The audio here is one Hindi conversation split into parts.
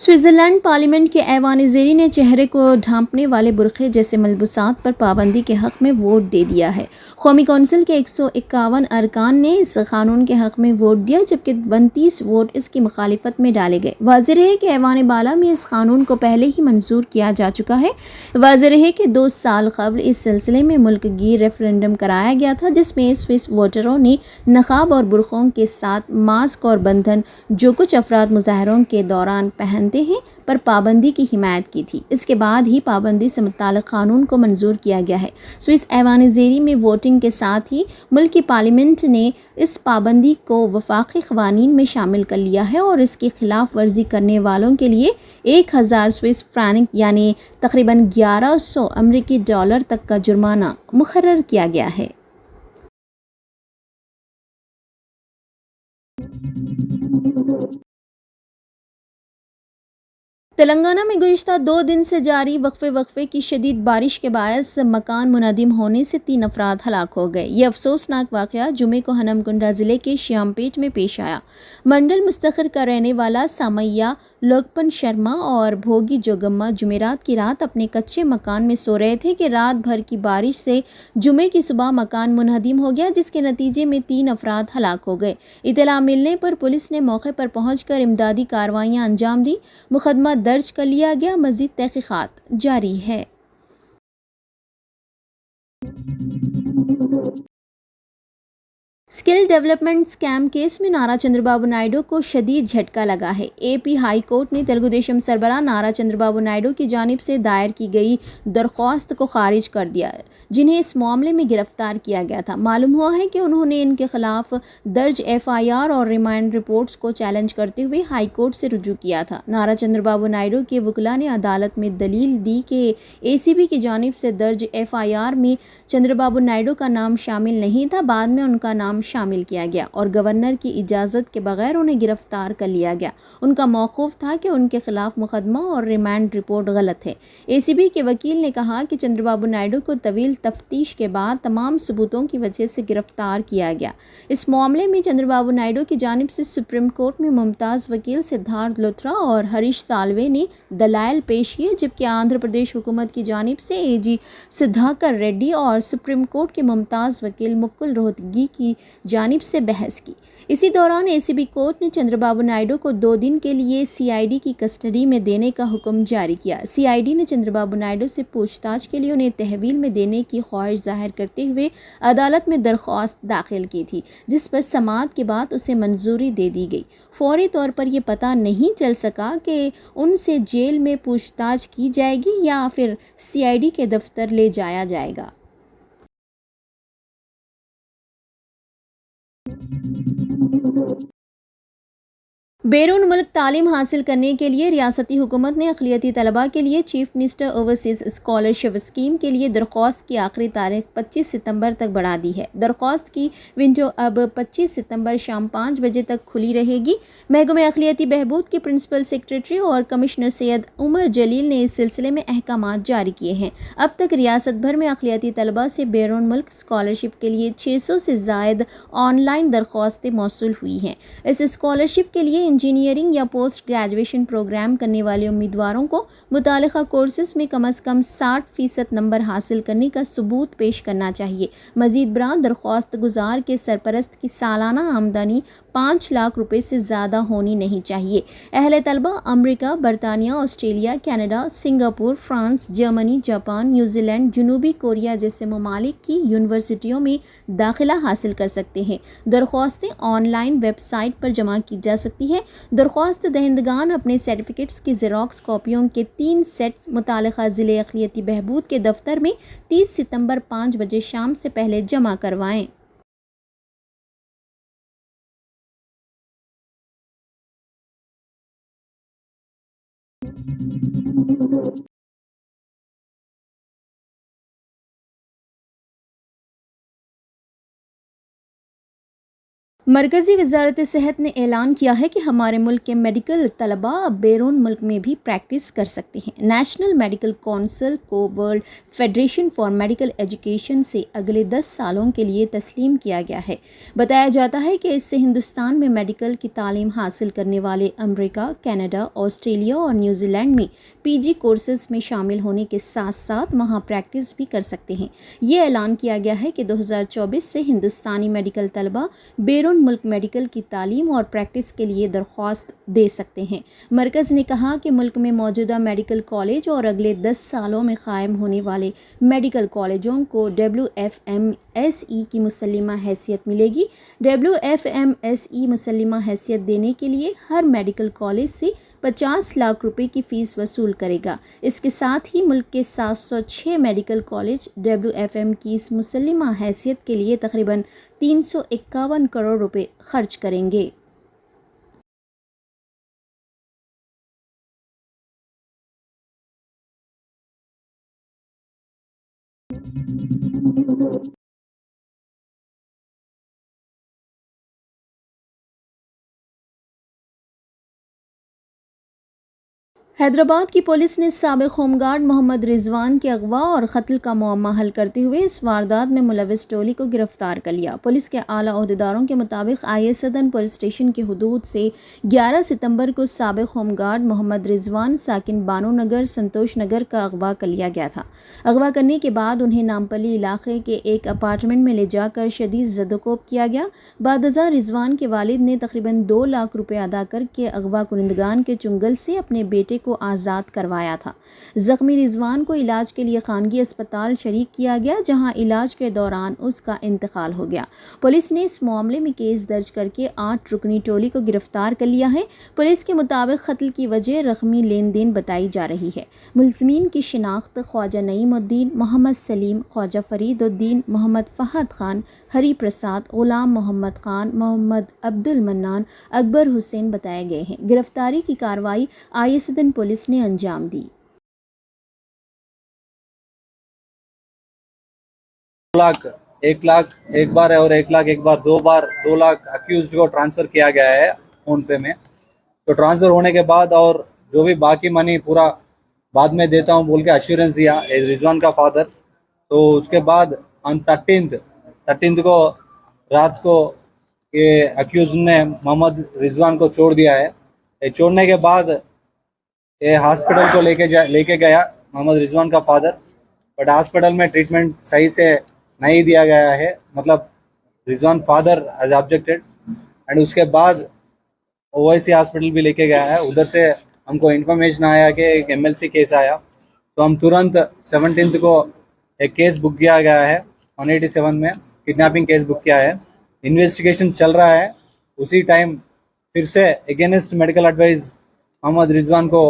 स्विट्ज़रलैंड पार्लियामेंट के ऐवान ज़ेरी ने चेहरे को ढांपने वाले बुर्क़े जैसे मलबूसात पर पाबंदी के हक़ में वोट दे दिया है। कौमी कौंसिल के 151 अरकान ने इस कानून के हक़ में वोट दिया, जबकि 32 वोट इसकी मुखालिफत में डाले गए। वाज़ेह है कि ऐवान बाला में इस कानून को पहले ही मंजूर किया जा चुका है। वाज़ेह है कि 2 साल कबल इस सिलसिले में मुल्क गिर रेफरेंडम कराया गया था, जिसमें स्विस वोटरों ने नकाब और बुर्क़ों के साथ मास्क और बंधन जो कुछ अफराद मुजाहरों के दौरान पहनते हैं पर पाबंदी की हिमायत की थी। इसके बाद ही पाबंदी से मुताल्लिक़ कानून को मंजूर किया गया है। स्विस ऐवान ज़ेरी में वोटिंग के साथ ही मुल्क की पार्लियामेंट ने इस पाबंदी को वफाकी क़वानीन में शामिल कर लिया है और इसकी खिलाफ वर्जी करने वालों के लिए 1000 स्विस फ्रैंक यानी तकरीबन 1100 अमरीकी डॉलर तक का जुर्माना मुकर्रर किया गया है। तेलंगाना में गुज़िश्ता 2 दिन से जारी वक्फे की शदीद बारिश के बायस मकान मुनहदिम होने से 3 अफराद हलाक हो गए। ये अफसोसनाक वाक़या जुमे को हनमकुंडा ज़िले के श्यामपेट में पेश आया। मंडल मुस्तखर का रहने वाला सामैया लोकपन शर्मा और भोगी जोगम्मा जुमेरात की रात अपने कच्चे मकान में सो रहे थे कि रात भर की बारिश से जुमे की सुबह मकान मुनहदिम हो गया, जिसके नतीजे में 3 अफराद हलाक हो गए। इत्तला मिलने पर पुलिस ने मौके पर पहुंचकर इमदादी कार्रवाइयां अंजाम दी। मुकदमा दर्ज कर लिया गया। मज़ीद तहक़ीक़ात जारी है। स्किल डेवलपमेंट स्कैम केस में नारा चंद्रबाबू नायडू को शदीद झटका लगा है। एपी हाई कोर्ट ने तेलुगुदेशम सरबराह नारा चंद्रबाबू नायडू की जानिब से दायर की गई दरख्वास्त को खारिज कर दिया है, जिन्हें इस मामले में गिरफ्तार किया गया था। मालूम हुआ है कि उन्होंने इनके खिलाफ दर्ज एफआईआर और रिमांड रिपोर्ट्स को चैलेंज करते हुए हाई कोर्ट से रुजू किया था। नारा चंद्रबाबू नायडू के वकील ने अदालत में दलील दी कि एसीबी की जानिब से दर्ज एफआईआर में चंद्रबाबू नायडू का नाम शामिल नहीं था। बाद में उनका नाम शामिल किया गया और गवर्नर की इजाज़त के बगैर उन्हें गिरफ्तार कर लिया गया। उनका मौक़ूफ़ था कि उनके खिलाफ मुकदमा और रिमांड रिपोर्ट गलत है। एसीबी के वकील ने कहा कि चंद्रबाबू नायडू को तवील तफ्तीश के बाद तमाम सबूतों की वजह से गिरफ्तार किया गया। इस मामले में चंद्रबाबू नायडू की जानिब से सुप्रीम कोर्ट में मुमताज़ वकील सिद्धार्थ लुथरा और हरीश साल्वे ने दलाइल पेश किए, जबकि आंध्र प्रदेश हुकूमत की जानिब से एजी सुधाकर रेड्डी और सुप्रीम कोर्ट के मुमताज़ वकील मुकुल रोहतगी की जानिब से बहस की। इसी दौरान एसीबी कोर्ट ने चंद्रबाबू नायडू को 2 दिन के लिए सीआईडी की कस्टडी में देने का हुक्म जारी किया। सीआईडी ने चंद्रबाबू नायडू से पूछताछ के लिए उन्हें तहवील में देने की ख्वाहिश जाहिर करते हुए अदालत में दरख्वास्त दाखिल की थी, जिस पर समाअत के बाद उसे मंजूरी दे दी गई। फौरी तौर पर यह पता नहीं चल सका कि उनसे जेल में पूछताछ की जाएगी या फिर सीआईडी के दफ्तर ले जाया जाएगा। बैरून मुल्क तालीम हासिल करने के लिए रियासती हुकूमत ने अक़लियती तलबा के लिए chief minister overseas scholarship scheme के लिए दरख्वास्त की आखिरी तारीख 25 सितंबर तक बढ़ा दी है। दरख्वास्त की विंडो अब 25 सितंबर शाम 5 बजे तक खुली रहेगी। महकमे अक़लियती बहबूद के प्रिंसिपल सेक्रेटरी और कमिश्नर सैयद उमर जलील ने इस सिलसिले में अहकामात जारी किए हैं। अब तक रियासत भर में अक़लियती तलबा से बैरून मुल्क स्कॉलरशिप के लिए 600 से ज़ायद ऑनलाइन दरख्वास्तें मौसूल हुई हैं। इस स्कॉलरशिप के लिए इंजीनियरिंग या पोस्ट ग्रेजुएशन प्रोग्राम करने वाले उम्मीदवारों को मुतालिका कोर्सेज में कम से कम 60% नंबर हासिल करने का सबूत पेश करना चाहिए। मजीद बरां दरख्वास्त गुजार के सरपरस्त की सालाना आमदनी 5 लाख रुपए से ज़्यादा होनी नहीं चाहिए। अहले तलबा अमरीका, बरतानिया, Australia, Canada, Singapore, France, Germany, Japan, New Zealand, जनूबी कोरिया जैसे ममालिक की यूनिवर्सिटियों में दाखिला हासिल कर सकते हैं। दरख्वास्तें ऑनलाइन वेबसाइट पर जमा की जा सकती है। दरख्वास्त दहिंदगान अपने सर्टिफिकेट्स की ज़ेरॉक्स कॉपियों के 3 सेट्स मुतालिका ज़िले अक़लियती बहबूद के दफ्तर में 30 सितंबर 5 बजे शाम से पहले जमा करवाएं। मरकज़ी वज़ारत सेहत ने ऐलान किया है कि हमारे मुल्क के मेडिकल तलबा अब बैरून मुल्क में भी प्रैक्टिस कर सकते हैं। नेशनल मेडिकल कौंसिल को world federation for medical education से अगले 10 सालों के लिए तस्लीम किया गया है। बताया जाता है कि इससे हिंदुस्तान में मेडिकल की तालीम हासिल करने वाले अमेरिका, कनाडा, ऑस्ट्रेलिया और न्यूजीलैंड में पीजी कोर्सेज में शामिल होने के साथ साथ वहाँ प्रैक्टिस भी कर सकते हैं। ये ऐलान किया गया है कि 2024 से हिंदुस्तानी मेडिकल तलबा बैरून मुल्क मेडिकल की तालीम और प्रैक्टिस के लिए दरख्वास्त दे सकते हैं। मरकज़ ने कहा कि मुल्क में मौजूदा मेडिकल कॉलेज और अगले 10 सालों में कायम होने वाले मेडिकल कॉलेजों को WFMSE की मुसल्लिमा हैसियत मिलेगी। WFMSE मुसल्लिमा हैसियत देने के लिए हर मेडिकल कॉलेज से 50 लाख रुपए की फ़ीस वसूल करेगा। इसके साथ ही मुल्क के 706 मेडिकल कॉलेज WFM की इस मुसल्लिमा हैसियत के लिए तकरीबन 351 करोड़ रुपए खर्च करेंगे। हैदराबाद की पुलिस ने साबिक होमगार्ड मोहम्मद रिजवान के अगवा और कत्ल का मुअम्मा हल करते हुए इस वारदात में मुलविस टोली को गिरफ्तार कर लिया। पुलिस के आला ओहदेदारों के मुताबिक IS सदन पुलिस स्टेशन की हुदूद से 11 सितंबर को साबिक होमगार्ड मोहम्मद रिजवान साकिन बानो नगर संतोष नगर का अगवा कर लिया गया था। अगवा करने के बाद उन्हें नामपली इलाके के एक अपार्टमेंट में ले जाकर शदीद ज़दोकोब किया गया। बादज़ा रिजवान के वालिद ने तकरीबन 2 लाख रुपए अदा करके अगवा कुनिंदगान के चुंगल से अपने बेटे को आज़ाद करवाया था। ज़ख्मी रिजवान को इलाज के लिए खानगी अस्पताल शरीक किया गया, जहां इलाज के दौरान उसका इंतकाल हो गया। पुलिस ने इस मामले में केस दर्ज करके 8 रुकनी टोली को गिरफ्तार कर लिया है। पुलिस के मुताबिक कत्ल की वजह रकमी लेन देन बताई जा रही है। मुल्ज़िमीन की शिनाख्त ख्वाजा नईमुद्दीन, मोहम्मद सलीम, ख्वाजा फरीदुद्दीन, मोहम्मद फ़हद खान, हरी प्रसाद, गुलाम मोहम्मद खान, मोहम्मद अब्दुल मन्नान, अकबर हुसैन बताए गए हैं। गिरफ्तारी की कार्रवाई IS सदन पुलिस ने अंजाम दी। लाख 1 लाख एक बार है और 1 लाख एक बार, 2 बार 2 लाख अक्यूज को ट्रांसफर किया गया है फोन पे में। तो ट्रांसफर होने के बाद और जो भी बाकी मनी पूरा बाद में देता हूँ बोल के अश्योरेंस दिया रिजवान का फादर। तो उसके बाद ऑन 13th को रात को ये अक्यूज ने मोहम्मद रिजवान को छोड़ दिया है। ये छोड़ने के बाद ये हॉस्पिटल को लेके गया मोहम्मद रिजवान का फादर, बट हॉस्पिटल में ट्रीटमेंट सही से नहीं दिया गया है, मतलब Rizwan father has objected. And उसके बाद OIC हॉस्पिटल भी लेके गया है। उधर से हमको इन्फॉर्मेशन आया कि एक MLC केस आया, तो हम तुरंत 17th को एक केस बुक किया गया है 187 में, किडनैपिंग केस बुक किया है। इन्वेस्टिगेशन चल रहा है। उसी टाइम फिर से against medical advice Mohammad Rizwan को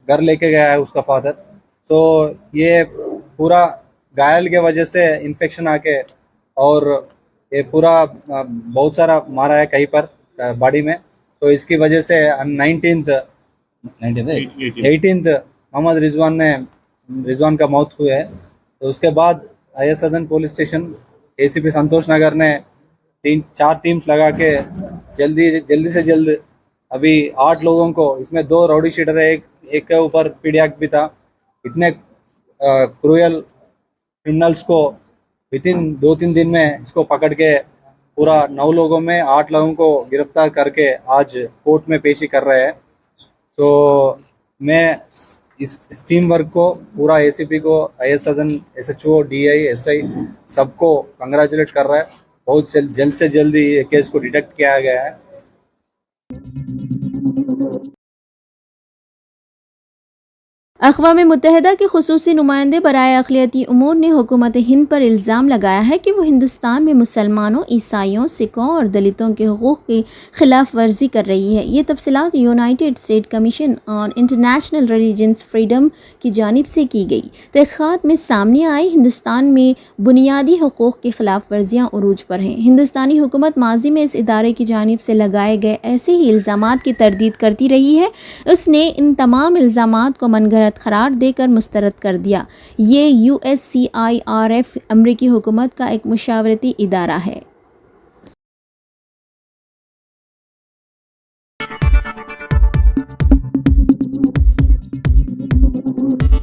घर लेके गया है उसका फादर। तो ये पूरा घायल के वजह से इन्फेक्शन आके और ये पूरा बहुत सारा मारा है कहीं पर बॉडी में। तो इसकी वजह से 18th मोहम्मद रिजवान का मौत हुई है। तो उसके बाद IS सदन पुलिस स्टेशन ACP संतोष नगर ने 3-4 टीम्स लगा के जल्दी से जल्द अभी 8 लोगों को, इसमें 2 राउडी शीटर है, एक के ऊपर पीडिया भी था। इतने क्रूएल क्रिमिनल्स को विदिन 2-3 दिन में इसको पकड़ के पूरा 9 लोगों में 8 लोगों को गिरफ्तार करके आज कोर्ट में पेशी कर रहे हैं। तो मैं इस टीम वर्क को पूरा ACP को, IS सदन, SHO, DI, SI सबको कंग्रेचुलेट कर रहा है। बहुत जल्द से जल्द ये केस को डिटेक्ट किया गया है। अक़वाम मुत्तहिदा के खुसूसी नुमाइंदे बराए अक़लियती उमूर ने हुकूमत हिंद पर इल्ज़ाम लगाया है कि वो हिंदुस्तान में मुसलमानों, ईसाइयों, सिखों और दलितों के हुकूक़ की खिलाफ वर्जी कर रही है। ये तफसीलात United State Commission on International Religions Freedom की जानिब से की गई तहक़ीक़ात में सामने आई। हिंदुस्तान में बुनियादी हुकूक़ की खिलाफ वर्जियाँ उरूज पर हैं। हिंदुस्तानी हुकूमत माजी में इस इदारे की जानिब से लगाए गए ऐसे ही इल्ज़ामात की तरदीद करती रही है। उसने इन तमाम इल्ज़ामात को मनगढ़ंत करार देकर मुस्तरद कर दिया। ये USCIRF अमरीकी हुकूमत का एक मुशावरती इदारा है। है।